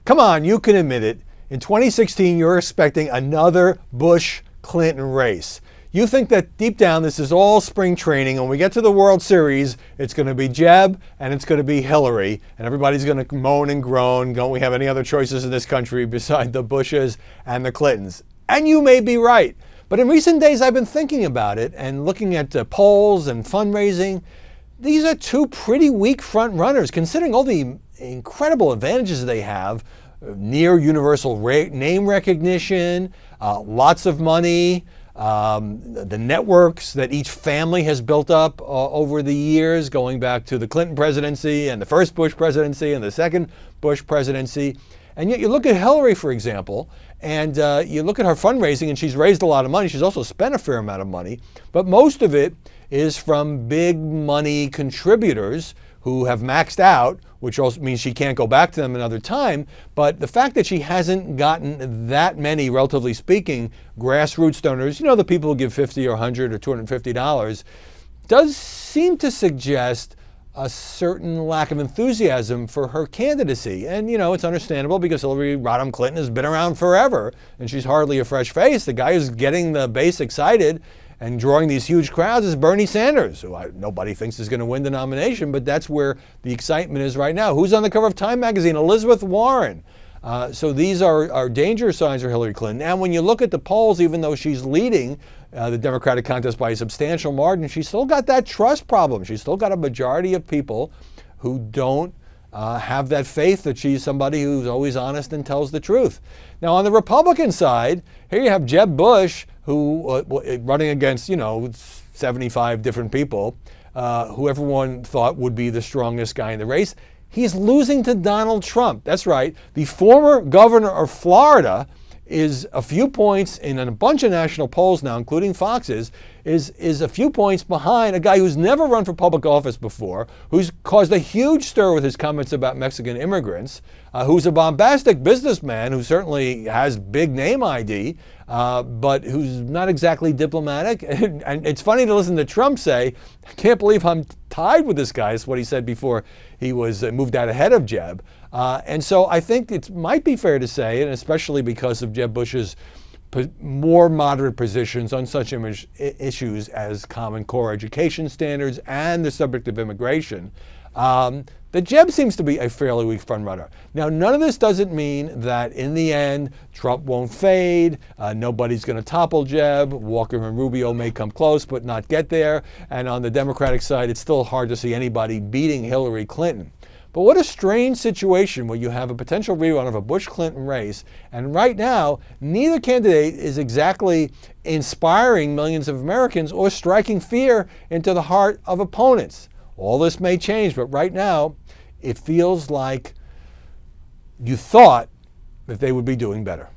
Come on, you can admit it. In 2016, you're expecting another Bush-Clinton race. You think that deep down this is all spring training, and when we get to the World Series, it's going to be Jeb and it's going to be Hillary, and everybody's going to moan and groan. Don't we have any other choices in this country beside the Bushes and the Clintons? And you may be right. But in recent days, I've been thinking about it and looking at polls and fundraising. These are two pretty weak front runners, considering all the incredible advantages they have. Near universal name recognition, lots of money, the networks that each family has built up over the years, going back to the Clinton presidency and the first Bush presidency and the second Bush presidency. And yet you look at Hillary, for example, and you look at her fundraising, and she's raised a lot of money. She's also spent a fair amount of money, but most of it is from big money contributors who have maxed out, which also means she can't go back to them another time. But the fact that she hasn't gotten that many, relatively speaking, grassroots donors, you know, the people who give $50 or $100 or $250, does seem to suggest a certain lack of enthusiasm for her candidacy. And, you know, it's understandable because Hillary Rodham Clinton has been around forever and she's hardly a fresh face. The guy who's getting the base excited and drawing these huge crowds is Bernie Sanders, who nobody thinks is going to win the nomination, but that's where the excitement is right now. Who's on the cover of Time magazine? Elizabeth Warren. So these are danger signs for Hillary Clinton. And when you look at the polls, even though she's leading the Democratic contest by a substantial margin, she's still got that trust problem. She's still got a majority of people who don't have that faith that she's somebody who's always honest and tells the truth. Now, on the Republican side, here you have Jeb Bush, who running against, 75 different people, who everyone thought would be the strongest guy in the race. He's losing to Donald Trump. That's right. The former governor of Florida is a few points in a bunch of national polls now, including Fox's, is a few points behind a guy who's never run for public office before, who's caused a huge stir with his comments about Mexican immigrants, who's a bombastic businessman who certainly has big name ID, but who's not exactly diplomatic. And it's funny to listen to Trump say, I can't believe I'm tied with this guy. Is what he said before he was moved out ahead of Jeb. And so I think it might be fair to say, and especially because of Jeb Bush's more moderate positions on such issues as Common Core education standards and the subject of immigration, that Jeb seems to be a fairly weak frontrunner. Now, none of this doesn't mean that in the end, Trump won't fade, nobody's going to topple Jeb, Walker and Rubio may come close but not get there, and on the Democratic side, it's still hard to see anybody beating Hillary Clinton. But what a strange situation where you have a potential rerun of a Bush-Clinton race, and right now, neither candidate is exactly inspiring millions of Americans or striking fear into the heart of opponents. All this may change, but right now, it feels like you thought that they would be doing better.